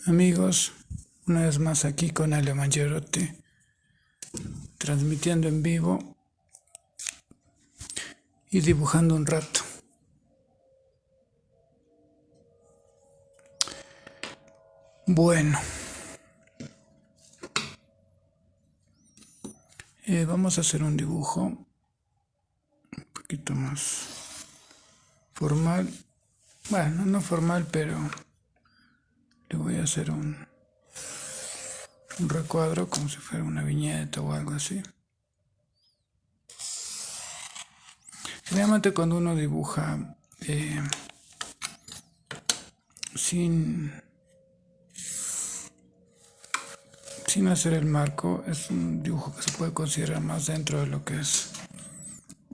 Amigos, una vez más aquí con Ale Mangerotti, transmitiendo en vivo y dibujando un rato. Bueno, vamos a hacer un dibujo un poquito más formal. Bueno, no formal, pero le voy a hacer un recuadro como si fuera una viñeta o algo así. Generalmente cuando uno dibuja sin hacer el marco, es un dibujo que se puede considerar más dentro de lo que es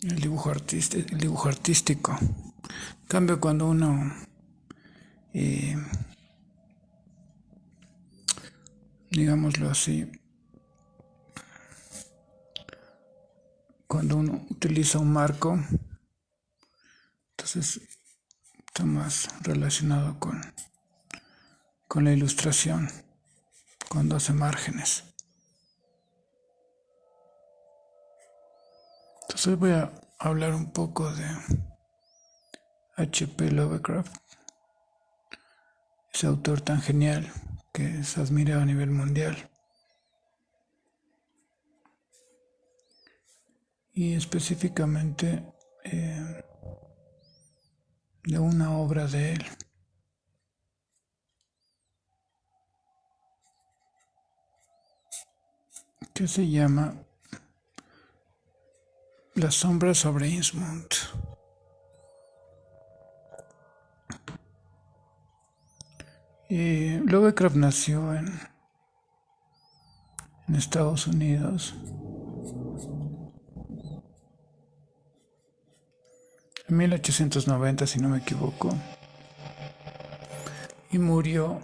el dibujo artístico. En cambio, cuando uno digámoslo así, cuando uno utiliza un marco, entonces está más relacionado con la ilustración, cuando hace márgenes. Entonces voy a hablar un poco de H.P. Lovecraft, ese autor tan genial que es admirado a nivel mundial. Y específicamente de una obra de él que se llama La sombra sobre Innsmouth. Lovecraft nació en Estados Unidos en 1890, si no me equivoco, y murió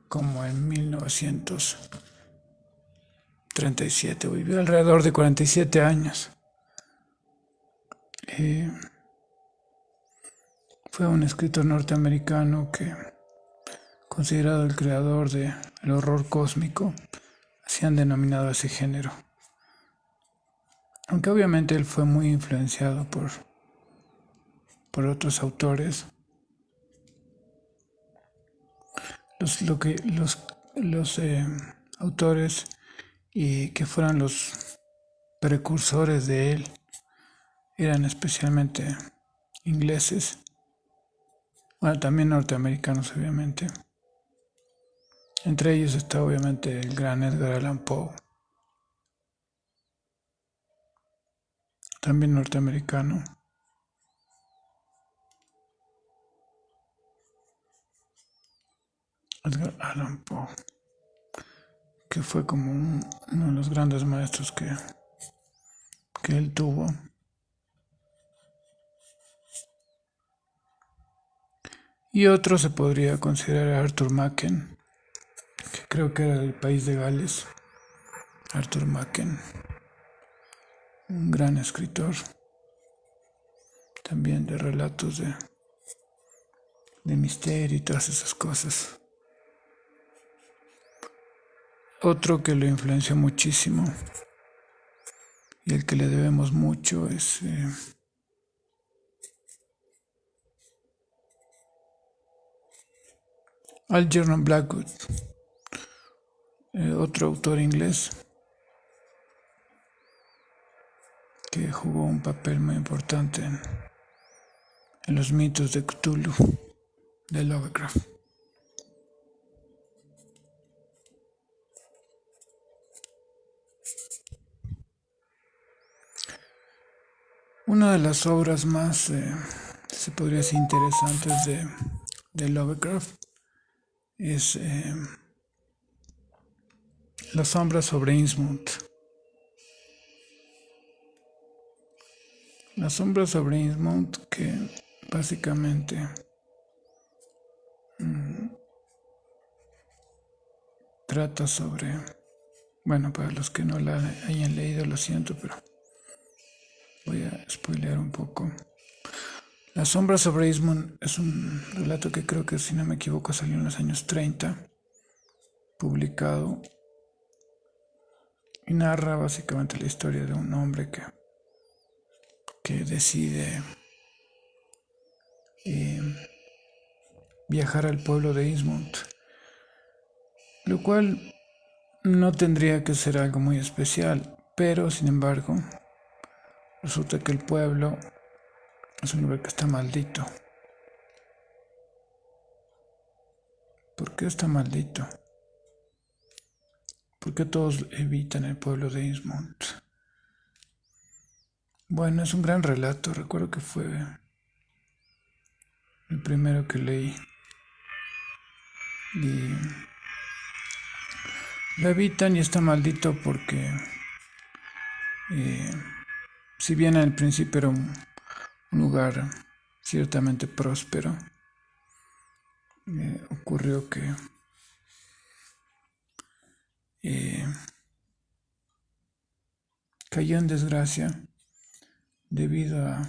como en 1937. Vivió alrededor de 47 años. Fue un escritor norteamericano que, considerado el creador del horror cósmico, así han denominado a ese género. Aunque obviamente él fue muy influenciado por otros autores. Los autores y que fueran los precursores de él eran especialmente ingleses, bueno, también norteamericanos obviamente. Entre ellos está obviamente el gran Edgar Allan Poe, también norteamericano. Edgar Allan Poe, que fue como uno de los grandes maestros que él tuvo. Y otro se podría considerar Arthur Machen, que creo que era del país de Gales. Arthur Machen, un gran escritor, también de relatos de misterio y todas esas cosas. Otro que lo influenció muchísimo y al que le debemos mucho es Algernon Blackwood, otro autor inglés que jugó un papel muy importante en los mitos de Cthulhu de Lovecraft. Una de las obras más, se podría decir, interesantes de Lovecraft es La sombra sobre Innsmouth. La sombra sobre Innsmouth, que básicamente trata sobre, bueno, para los que no la hayan leído, lo siento, pero voy a spoilear un poco. La sombra sobre Innsmouth es un relato que creo que, si no me equivoco, salió en los años 30. publicado y narra básicamente la historia de un hombre que decide viajar al pueblo de Innsmouth, lo cual no tendría que ser algo muy especial, pero sin embargo resulta que el pueblo es un lugar que está maldito. ¿Por qué está maldito? ¿Por qué todos evitan el pueblo de Innsmouth? Bueno, es un gran relato. Recuerdo que fue el primero que leí. Y lo evitan y está maldito porque, si bien al principio era un lugar ciertamente próspero, ocurrió que cayó en desgracia debido a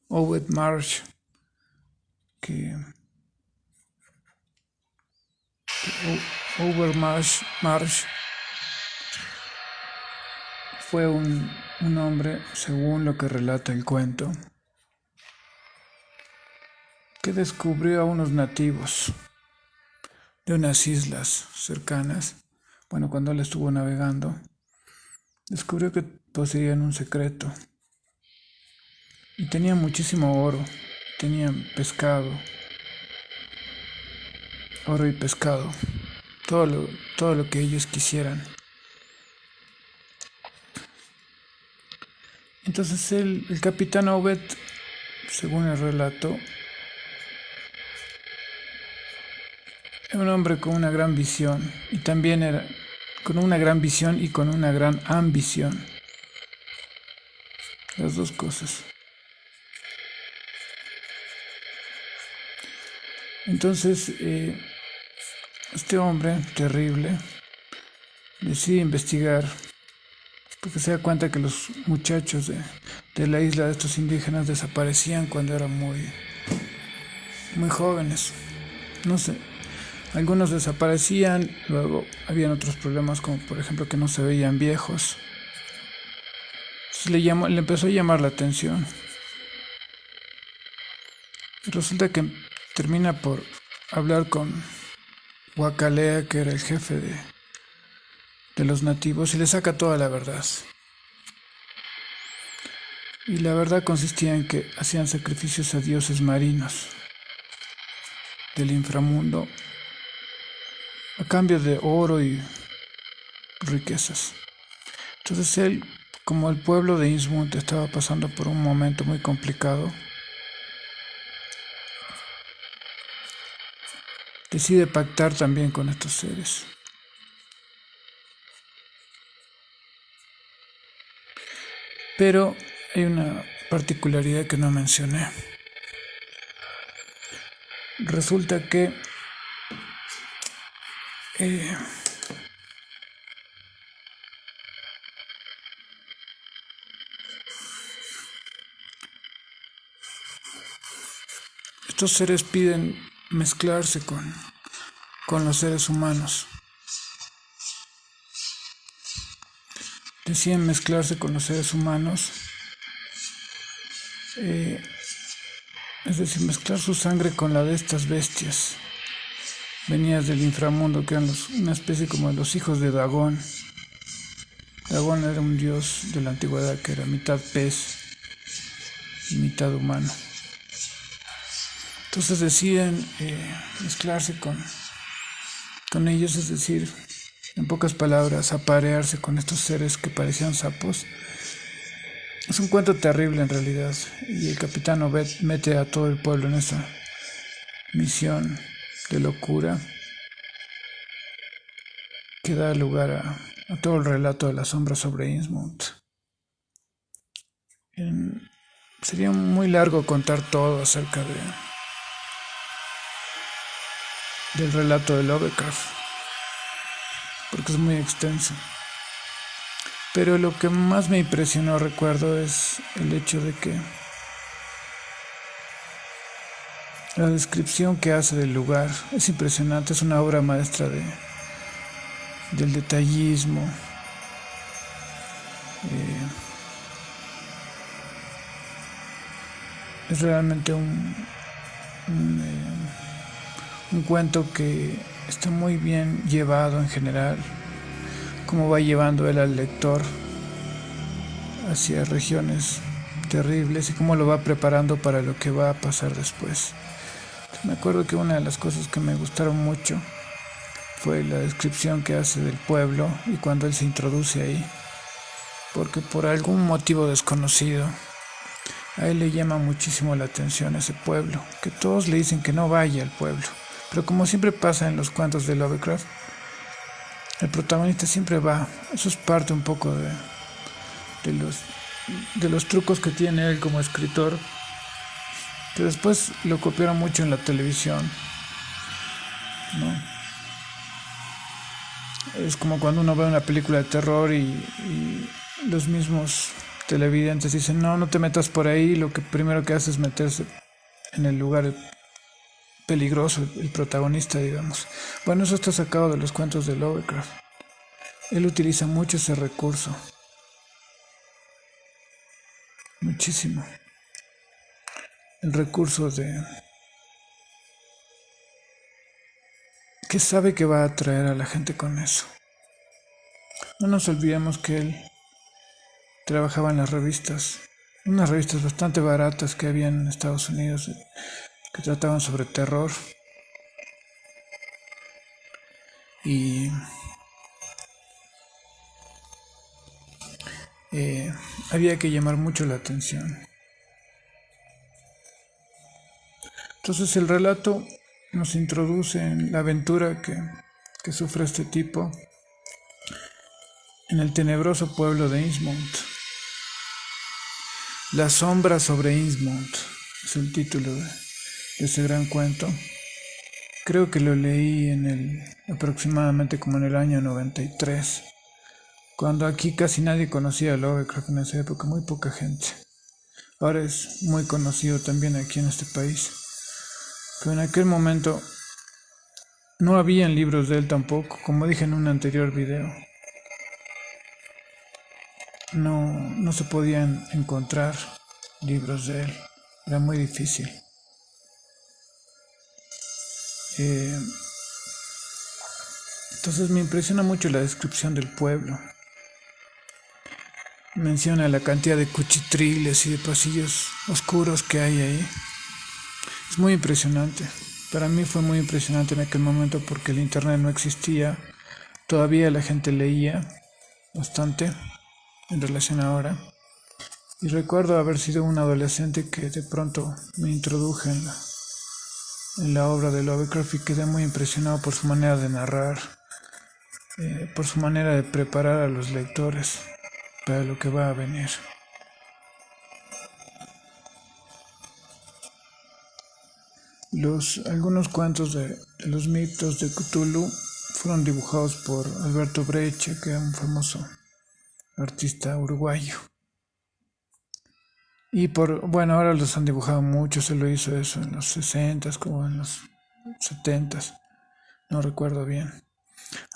Owed Marsh, que Overmarsh Marsh fue un hombre, según lo que relata el cuento, que descubrió a unos nativos de unas islas cercanas. Bueno, cuando él estuvo navegando, descubrió que poseían un secreto y tenían muchísimo oro, tenían pescado, oro y pescado, todo lo que ellos quisieran. Entonces el capitán Obed, según el relato, era un hombre con una gran visión, y también era con una gran visión y con una gran ambición. Las dos cosas. Entonces, este hombre terrible decide investigar, porque se da cuenta que los muchachos de la isla de estos indígenas desaparecían cuando eran muy jóvenes. No sé, algunos desaparecían, luego habían otros problemas como por ejemplo que no se veían viejos. Entonces le empezó a llamar la atención. Y resulta que termina por hablar con Wakalea, que era el jefe de los nativos, y le saca toda la verdad. Y la verdad consistía en que hacían sacrificios a dioses marinos del inframundo a cambio de oro y riquezas. Entonces él, como el pueblo de Innsmouth estaba pasando por un momento muy complicado, decide pactar también con estos seres. Pero hay una particularidad que no mencioné. Resulta que estos seres piden mezclarse con los seres humanos. Deciden mezclarse con los seres humanos, es decir, mezclar su sangre con la de estas bestias venidas del inframundo, que eran una especie como de los hijos de Dagón. Dagón era un dios de la antigüedad que era mitad pez y mitad humano. Entonces deciden mezclarse con ellos, es decir, en pocas palabras, aparearse con estos seres que parecían sapos. Es un cuento terrible en realidad, y el capitán Obed mete a todo el pueblo en esa misión de locura que da lugar a todo el relato de la sombra sobre Innsmouth. Sería muy largo contar todo acerca del relato de Lovecraft, porque es muy extenso. Pero lo que más me impresionó, recuerdo, es el hecho de que la descripción que hace del lugar es impresionante. Es una obra maestra del detallismo. Es realmente un cuento que está muy bien llevado en general, cómo va llevando él al lector hacia regiones terribles y cómo lo va preparando para lo que va a pasar después. Me acuerdo que una de las cosas que me gustaron mucho fue la descripción que hace del pueblo y cuando él se introduce ahí, porque por algún motivo desconocido a él le llama muchísimo la atención ese pueblo, que todos le dicen que no vaya al pueblo, pero como siempre pasa en los cuentos de Lovecraft, el protagonista siempre va. Eso es parte un poco de los, de los trucos que tiene él como escritor, que después lo copiaron mucho en la televisión, ¿no? Es como cuando uno ve una película de terror y los mismos televidentes dicen, no, no te metas por ahí, lo que primero que hace es meterse en el lugar peligroso, el protagonista, digamos. Bueno, eso está sacado de los cuentos de Lovecraft. Él utiliza mucho ese recurso, muchísimo. El recurso de que sabe que va a atraer a la gente con eso. No nos olvidemos que él trabajaba en las revistas, unas revistas bastante baratas que había en Estados Unidos que trataban sobre terror y había que llamar mucho la atención. Entonces el relato nos introduce en la aventura que sufre este tipo en el tenebroso pueblo de Innsmouth. La sombra sobre Innsmouth es el título de ese gran cuento. Creo que lo leí aproximadamente como en el año 93, cuando aquí casi nadie conocía a Lovecraft en esa época, muy poca gente. Ahora es muy conocido también aquí en este país, pero en aquel momento no habían libros de él tampoco, como dije en un anterior video. No se podían encontrar libros de él, era muy difícil. Entonces me impresiona mucho la descripción del pueblo. Menciona la cantidad de cuchitriles y de pasillos oscuros que hay ahí. Es muy impresionante. Para mí fue muy impresionante en aquel momento porque el internet no existía. Todavía la gente leía bastante en relación a ahora. Y recuerdo haber sido un adolescente que de pronto me introduje en la obra de Lovecraft y quedé muy impresionado por su manera de narrar, por su manera de preparar a los lectores para lo que va a venir. Algunos cuentos de los mitos de Cthulhu fueron dibujados por Alberto Breccia, que era un famoso artista uruguayo. Y bueno, ahora los han dibujado mucho, se lo hizo eso en los 60s como en los 70s, no recuerdo bien.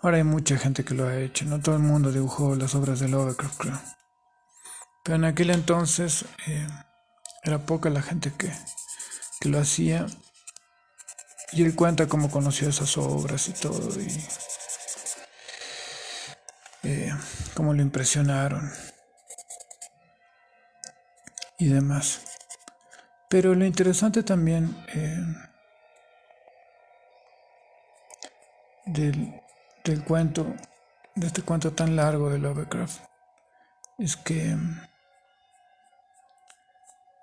Ahora hay mucha gente que lo ha hecho, no todo el mundo dibujó las obras de Lovecraft, creo. Pero en aquel entonces era poca la gente que lo hacía. Y él cuenta cómo conoció esas obras y todo, y cómo lo impresionaron y demás. Pero lo interesante también del cuento, de este cuento tan largo de Lovecraft, es que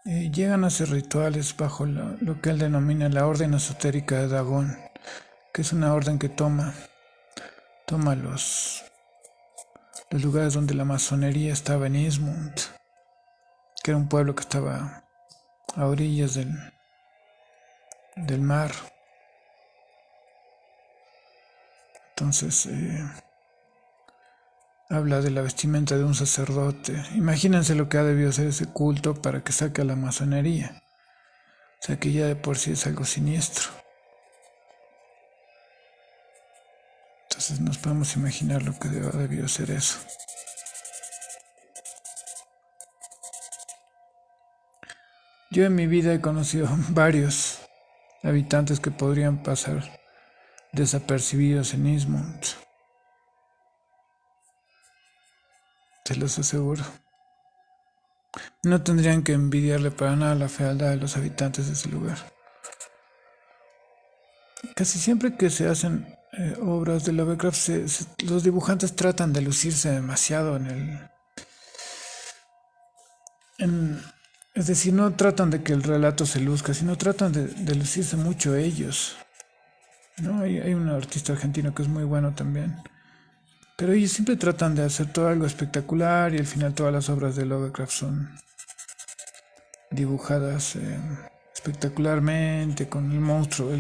llegan a hacer rituales bajo lo que él denomina la orden esotérica de Dagon, que es una orden que toma los lugares donde la masonería estaba en Innsmouth, que era un pueblo que estaba a orillas del mar. Entonces habla de la vestimenta de un sacerdote. Imagínense lo que ha debido ser ese culto para que saque a la masonería. O sea que ya de por sí es algo siniestro. Entonces nos podemos imaginar lo que debió ser eso. Yo en mi vida he conocido varios habitantes que podrían pasar desapercibidos en Ismont, te los aseguro. No tendrían que envidiarle para nada la fealdad de los habitantes de ese lugar. Casi siempre que se hacen obras de Lovecraft, los dibujantes tratan de lucirse demasiado en- es decir, no tratan de que el relato se luzca, sino tratan de lucirse mucho ellos. ¿No? Hay un artista argentino que es muy bueno también. Pero ellos siempre tratan de hacer todo algo espectacular y al final todas las obras de Lovecraft son dibujadas espectacularmente con el monstruo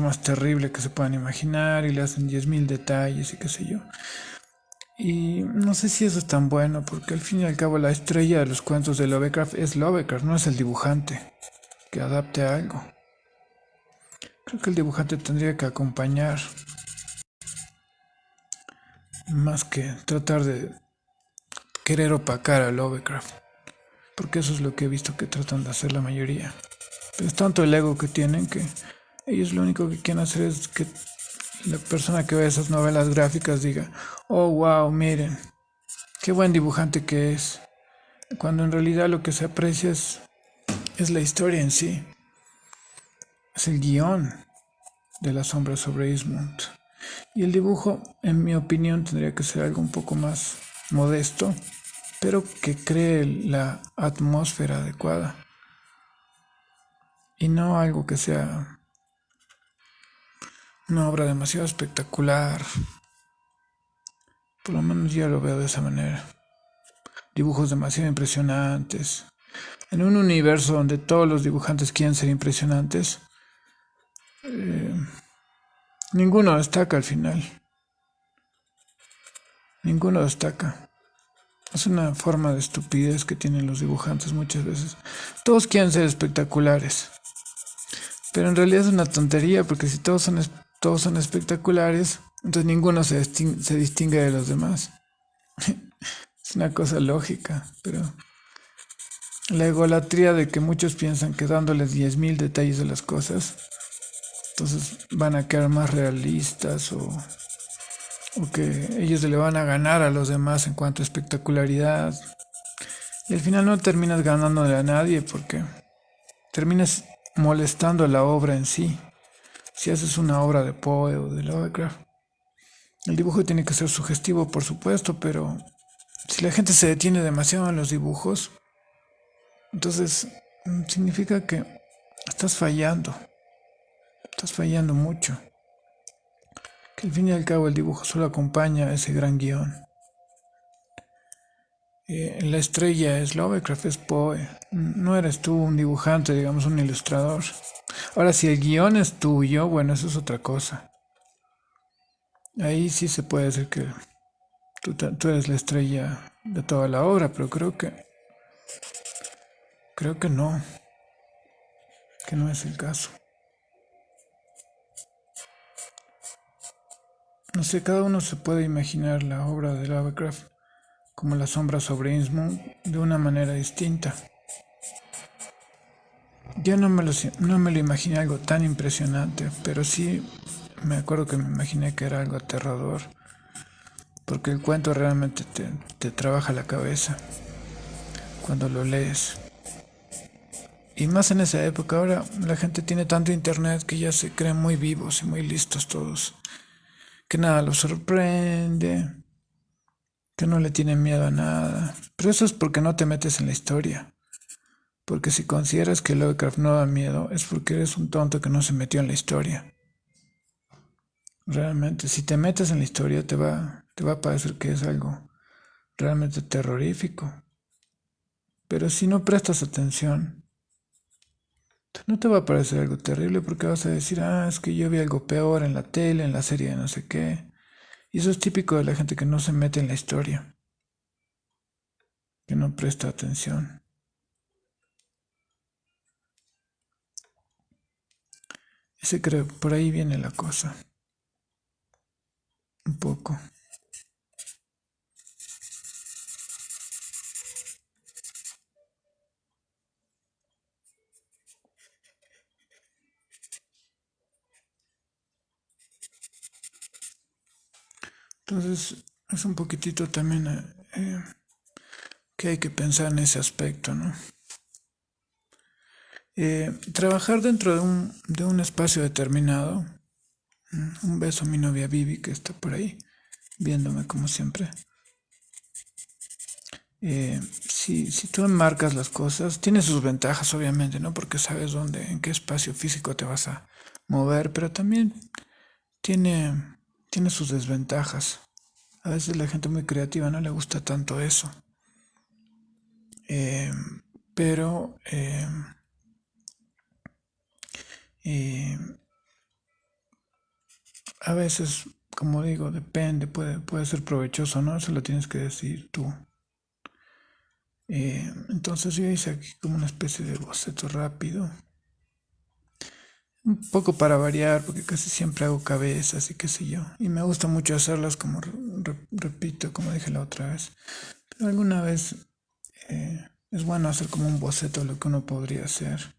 más terrible que se puedan imaginar y le hacen 10.000 detalles y qué sé yo. Y no sé si eso es tan bueno porque al fin y al cabo la estrella de los cuentos de Lovecraft es Lovecraft, no es el dibujante que adapte algo. Creo que el dibujante tendría que acompañar más que tratar de querer opacar a Lovecraft, porque eso es lo que he visto que tratan de hacer la mayoría. Pero es tanto el ego que tienen que ellos lo único que quieren hacer es que la persona que ve esas novelas gráficas diga, oh wow, miren, qué buen dibujante que es, cuando en realidad lo que se aprecia es la historia en sí, es el guión de La sombra sobre Ismont. Y el dibujo, en mi opinión, tendría que ser algo un poco más modesto, pero que cree la atmósfera adecuada. Y no algo que sea una obra demasiado espectacular. Por lo menos yo lo veo de esa manera. Dibujos demasiado impresionantes. En un universo donde todos los dibujantes quieren ser impresionantes, ninguno destaca al final. Ninguno destaca. Es una forma de estupidez que tienen los dibujantes muchas veces. Todos quieren ser espectaculares. Pero en realidad es una tontería porque si todos son espectaculares, entonces ninguno se distingue de los demás. Es una cosa lógica, pero la egolatría de que muchos piensan que dándoles 10.000 detalles de las cosas, entonces van a quedar más realistas o que ellos le van a ganar a los demás en cuanto a espectacularidad. Y al final no terminas ganándole a nadie porque terminas molestando la obra en sí. Si haces una obra de Poe o de Lovecraft, el dibujo tiene que ser sugestivo, por supuesto, pero si la gente se detiene demasiado en los dibujos, entonces significa que estás fallando mucho. Que al fin y al cabo el dibujo solo acompaña a ese gran guión. La estrella es Lovecraft, es Poe. No eres tú un dibujante, digamos, un ilustrador. Ahora, si el guión es tuyo, bueno, eso es otra cosa. Ahí sí se puede decir que tú eres la estrella de toda la obra, pero creo que no es el caso. No sé, cada uno se puede imaginar la obra de Lovecraft como La sombra sobre Innsmouth de una manera distinta. Yo no me lo imaginé algo tan impresionante, pero sí me acuerdo que me imaginé que era algo aterrador, porque el cuento realmente te trabaja la cabeza cuando lo lees. Y más en esa época, ahora la gente tiene tanto internet que ya se creen muy vivos y muy listos todos, que nada los sorprende, que no le tienen miedo a nada. Pero eso es porque no te metes en la historia. Porque si consideras que Lovecraft no da miedo, es porque eres un tonto que no se metió en la historia. Realmente, si te metes en la historia, te va a parecer que es algo realmente terrorífico. Pero si no prestas atención, no te va a parecer algo terrible porque vas a decir, ah, es que yo vi algo peor en la tele, en la serie de no sé qué. Y eso es típico de la gente que no se mete en la historia, que no presta atención. Ese creo, por ahí viene la cosa. un poco. Entonces es un poquitito también que hay que pensar en ese aspecto, ¿no? Trabajar dentro de un espacio determinado. Un beso a mi novia Vivi que está por ahí viéndome como siempre. Si tú enmarcas las cosas, tiene sus ventajas obviamente, ¿no? Porque sabes dónde, en qué espacio físico te vas a mover, pero también tiene, tiene sus desventajas. A veces la gente muy creativa no le gusta tanto eso. Eh, pero eh, a veces, como digo, depende, puede ser provechoso, ¿no? Eso lo tienes que decir tú. Entonces yo hice aquí como una especie de boceto rápido. Un poco para variar, porque casi siempre hago cabezas y qué sé yo. Y me gusta mucho hacerlas como, repito, como dije la otra vez. Pero alguna vez es bueno hacer como un boceto de lo que uno podría hacer.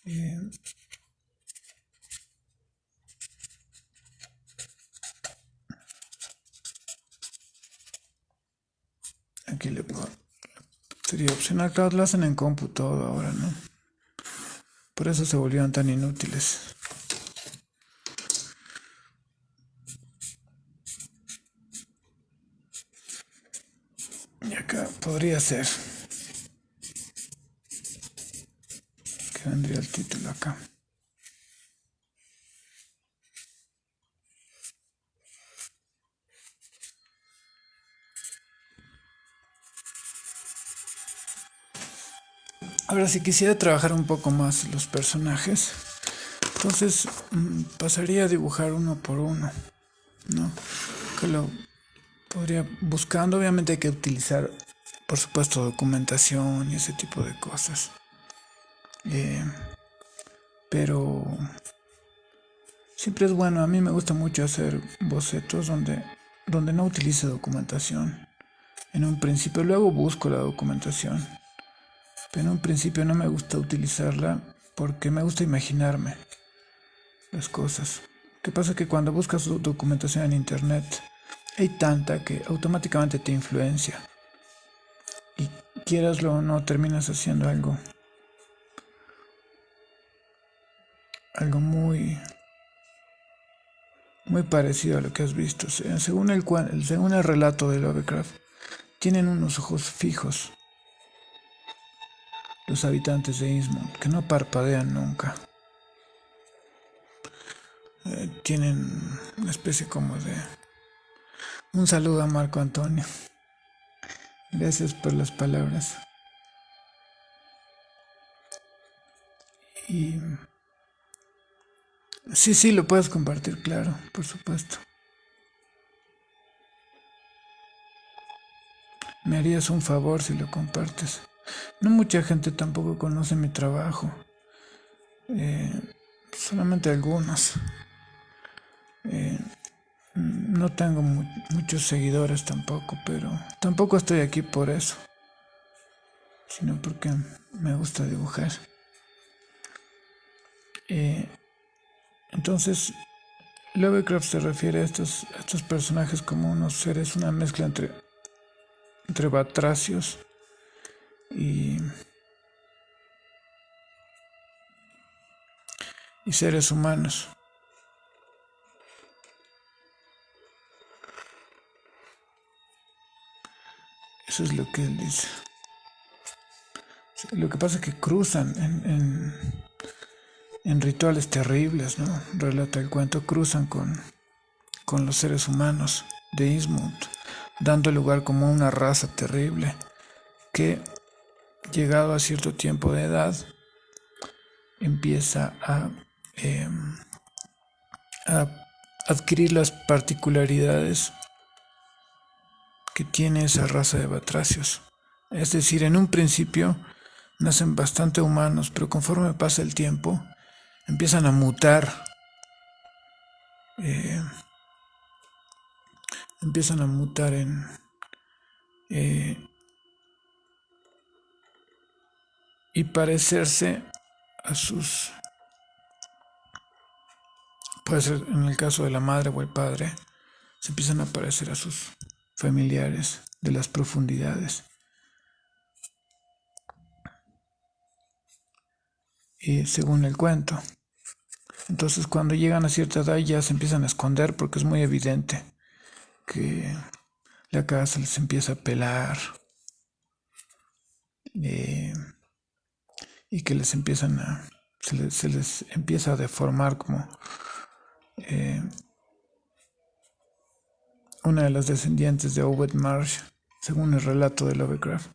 Eh, Aquí le puedo. Sería opcional, claro, lo hacen en cómputo ahora, ¿no? Por eso se volvieron tan inútiles. Y acá podría ser. Que vendría el título acá. Ahora, si quisiera trabajar un poco más los personajes, entonces pasaría a dibujar uno por uno, ¿no? Que lo podría buscando, obviamente hay que utilizar, por supuesto, documentación y ese tipo de cosas. Eh, pero siempre es bueno, a mí me gusta mucho hacer bocetos donde no utilice documentación. En un principio, luego busco la documentación, pero en un principio no me gusta utilizarla porque me gusta imaginarme las cosas. ¿Qué pasa? Que cuando buscas documentación en internet hay tanta que automáticamente te influencia y quieraslo o no terminas haciendo algo muy parecido a lo que has visto. Según el relato de Lovecraft, tienen unos ojos fijos los habitantes de Innsmouth que no parpadean nunca. Tienen una especie como de un saludo a Marco Antonio. Gracias por las palabras. Y sí, sí, lo puedes compartir, claro, por supuesto. Me harías un favor si lo compartes. No mucha gente tampoco conoce mi trabajo. Eh, Solamente algunos. Eh, no tengo muchos seguidores tampoco, pero tampoco estoy aquí por eso, sino porque me gusta dibujar. Eh, entonces, Lovecraft se refiere a estos personajes como unos seres, una mezcla entre batracios y, y seres humanos. Eso es lo que él dice. Lo que pasa es que cruzan en rituales terribles, ¿no? Relata el cuento, cruzan con los seres humanos de Innsmouth, dando lugar como a una raza terrible que, llegado a cierto tiempo de edad, empieza eh, a adquirir las particularidades que tiene esa raza de batracios. Es decir, en un principio nacen bastante humanos, pero conforme pasa el tiempo empiezan a mutar, eh, empiezan a mutar y parecerse a sus, puede ser en el caso de la madre o el padre, se empiezan a parecer a sus familiares de las profundidades. Y según el cuento. Entonces cuando llegan a cierta edad ya se empiezan a esconder porque es muy evidente que la cara se les empieza a pelar y que les empiezan a se les empieza a deformar como una de las descendientes de Obed Marsh, según el relato de Lovecraft.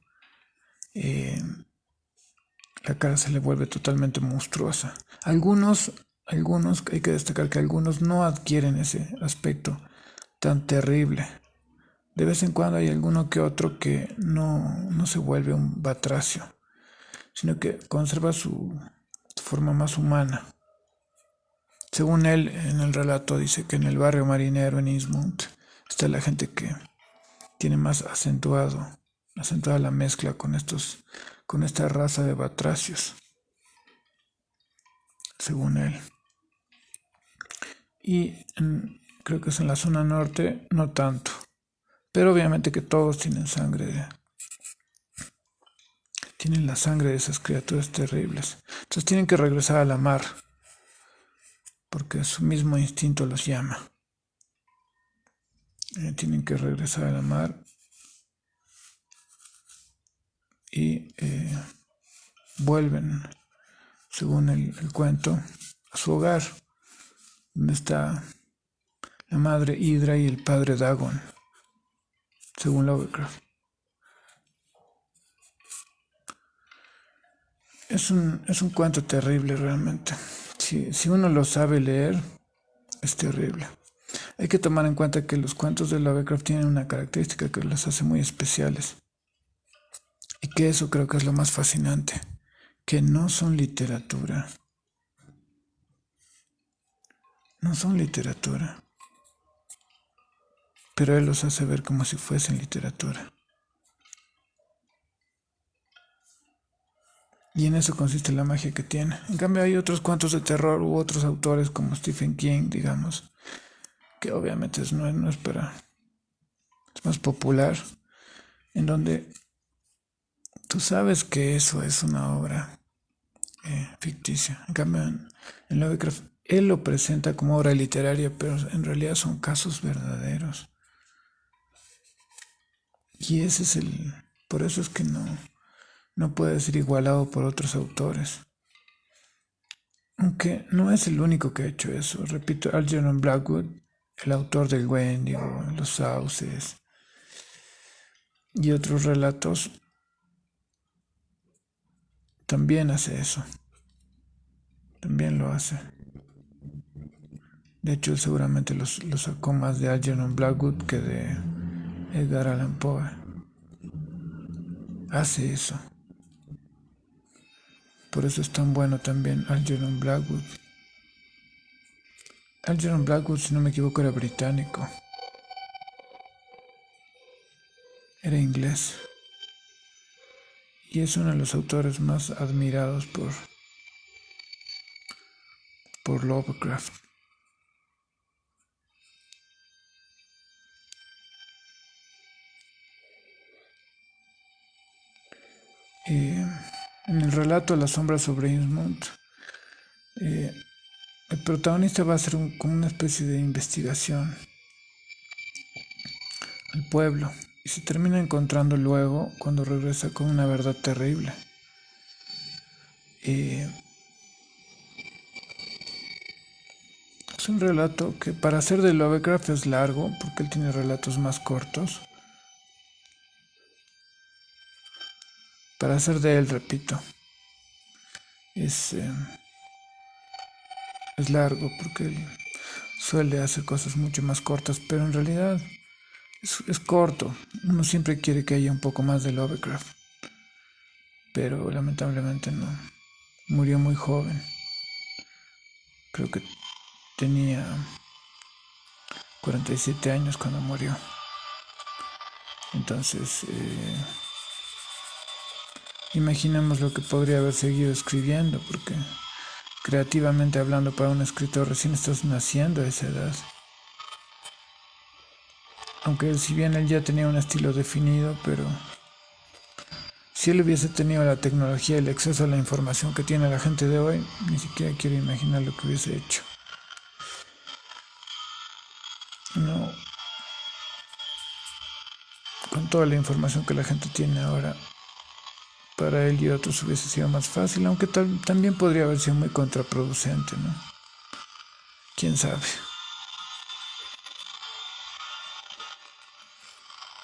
La cara se le vuelve totalmente monstruosa. Algunos, hay que destacar que algunos no adquieren ese aspecto tan terrible. De vez en cuando hay alguno que otro que no se vuelve un batracio, sino que conserva su forma más humana. Según él, en el relato dice que en el barrio marinero en Eastmount está la gente que tiene más acentuada la mezcla con esta raza de batracios, según él. Y creo que es en la zona norte, no tanto. Pero obviamente que todos tienen la sangre de esas criaturas terribles. Entonces tienen que regresar a la mar, porque su mismo instinto los llama. Tienen que regresar a la mar y vuelven, según el cuento, a su hogar, donde está la madre Hydra y el padre Dagon, según Lovecraft. Es un cuento terrible realmente. Si uno lo sabe leer, es terrible. Hay que tomar en cuenta que los cuentos de Lovecraft tienen una característica que los hace muy especiales. Y que eso creo que es lo más fascinante. Que no son literatura. No son literatura. Pero él los hace ver como si fuesen literatura. Y en eso consiste la magia que tiene. En cambio hay otros cuentos de terror u otros autores como Stephen King, digamos, que obviamente no es para... es más popular, en donde tú sabes que eso es una obra ficticia. En cambio en Lovecraft él lo presenta como obra literaria, pero en realidad son casos verdaderos. Y ese es por eso es que no puede ser igualado por otros autores. Aunque no es el único que ha hecho eso. Repito, Algernon Blackwood, el autor del Wendigo, Los Sauces y otros relatos, también hace eso. También lo hace. De hecho, él seguramente lo sacó más de Algernon Blackwood que de Edgar Allan Poe. Hace eso. Por eso es tan bueno también Algernon Blackwood. Algernon Blackwood, si no me equivoco, era británico. Era inglés. Y es uno de los autores más admirados por Lovecraft. En el relato La sombra sobre Innsmouth, el protagonista va a hacer como una especie de investigación al pueblo y se termina encontrando luego cuando regresa con una verdad terrible. Es un relato que para ser de Lovecraft es largo porque él tiene relatos más cortos. Para ser de él, repito, es largo porque él suele hacer cosas mucho más cortas, pero en realidad es corto. Uno siempre quiere que haya un poco más de Lovecraft, pero lamentablemente no. Murió muy joven. Creo que tenía 47 años cuando murió. Entonces, imaginemos lo que podría haber seguido escribiendo, porque creativamente hablando, para un escritor recién estás naciendo a esa edad. Aunque si bien él ya tenía un estilo definido, pero si él hubiese tenido la tecnología y el acceso a la información que tiene la gente de hoy, ni siquiera quiero imaginar lo que hubiese hecho. No, con toda la información que la gente tiene ahora, para él y otros hubiese sido más fácil, aunque también podría haber sido muy contraproducente, ¿no? ¿Quién sabe?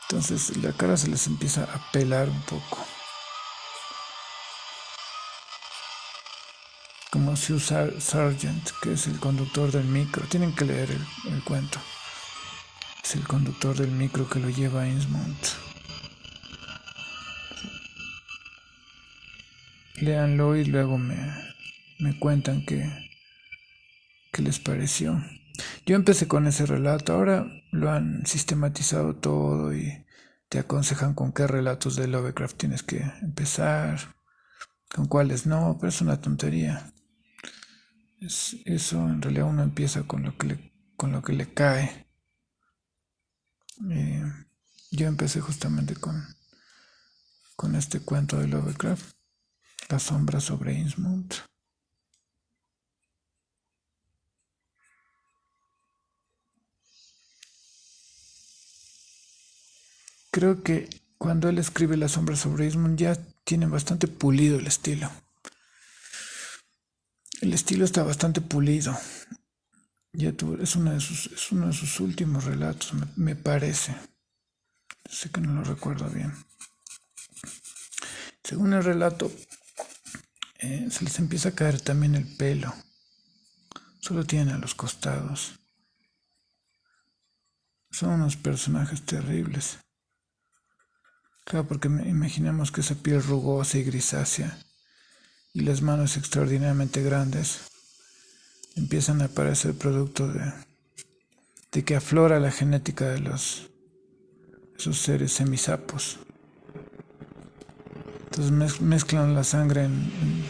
Entonces la cara se les empieza a pelar un poco. Como Sue Sargent, que es el conductor del micro. Tienen que leer el cuento. Es el conductor del micro que lo lleva a Innsmouth. Léanlo y luego me cuentan qué les pareció. Yo empecé con ese relato, ahora lo han sistematizado todo y te aconsejan con qué relatos de Lovecraft tienes que empezar, con cuáles no, pero es una tontería. Eso en realidad uno empieza con lo que le cae. Eh, yo empecé justamente con este cuento de Lovecraft, La sombra sobre Innsmouth. Creo que cuando él escribe La sombra sobre Innsmouth ya tiene bastante pulido el estilo. El estilo está bastante pulido. Es uno de sus últimos relatos, me parece. Sé que no lo recuerdo bien. Según el relato, se les empieza a caer también el pelo. Solo tienen a los costados. Son unos personajes terribles. Claro, porque imaginemos que esa piel rugosa y grisácea y las manos extraordinariamente grandes empiezan a aparecer producto de que aflora la genética de esos seres semisapos. Entonces mezclan la sangre en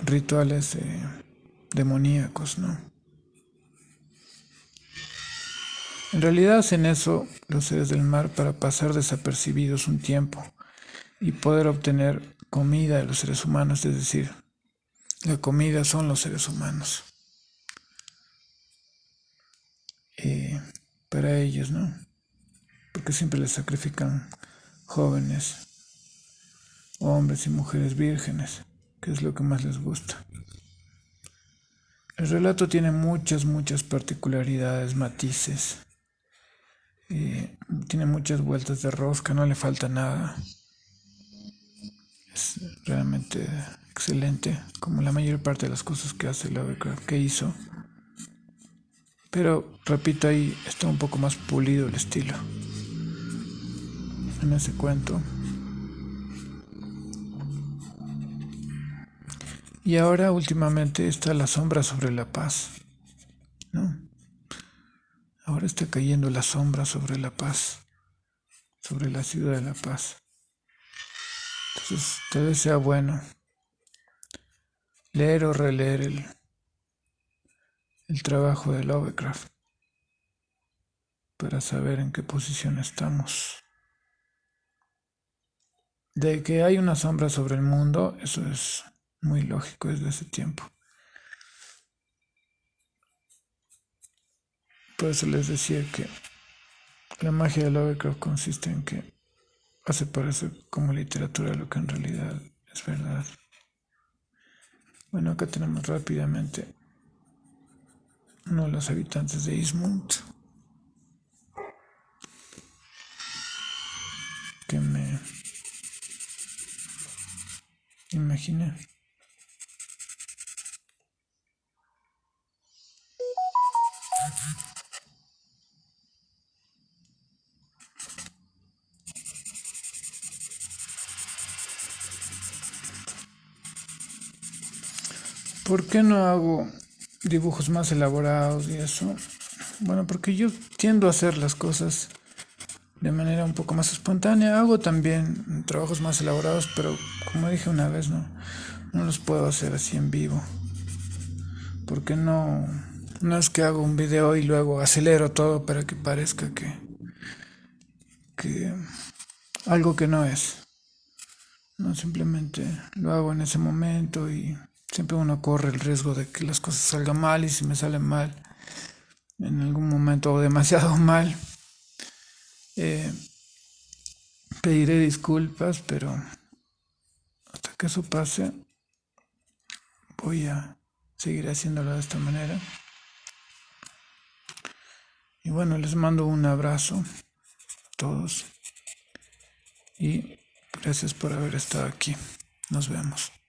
rituales demoníacos, ¿no? En realidad hacen eso los seres del mar para pasar desapercibidos un tiempo y poder obtener comida de los seres humanos, es decir, la comida son los seres humanos. Para ellos, ¿no? Porque siempre les sacrifican jóvenes, hombres y mujeres vírgenes, que es lo que más les gusta. El relato tiene muchas particularidades, matices, tiene muchas vueltas de rosca, no le falta nada. Es realmente excelente, como la mayor parte de las cosas que hace Lovecraft, que hizo. Pero, repito, ahí está un poco más pulido el estilo en ese cuento. Y ahora, últimamente, está La sombra sobre La Paz, ¿no? Ahora está cayendo la sombra sobre La Paz, sobre la ciudad de La Paz. Entonces, tal vez sea bueno leer o releer el trabajo de Lovecraft para saber en qué posición estamos. De que hay una sombra sobre el mundo, eso es muy lógico desde ese tiempo. Por eso les decía que la magia de Lovecraft consiste en que hace parecer como literatura lo que en realidad es verdad. Bueno, acá tenemos rápidamente uno de los habitantes de Innsmouth que me imaginé. ¿Por qué no hago dibujos más elaborados y eso? Bueno, porque yo tiendo a hacer las cosas de manera un poco más espontánea. Hago también trabajos más elaborados, pero como dije una vez, no los puedo hacer así en vivo. Porque no es que hago un video y luego acelero todo para que parezca que algo que no es. No, simplemente lo hago en ese momento y siempre uno corre el riesgo de que las cosas salgan mal y si me salen mal en algún momento o demasiado mal, eh, pediré disculpas, pero hasta que eso pase voy a seguir haciéndolo de esta manera. Y bueno, les mando un abrazo a todos y gracias por haber estado aquí. Nos vemos.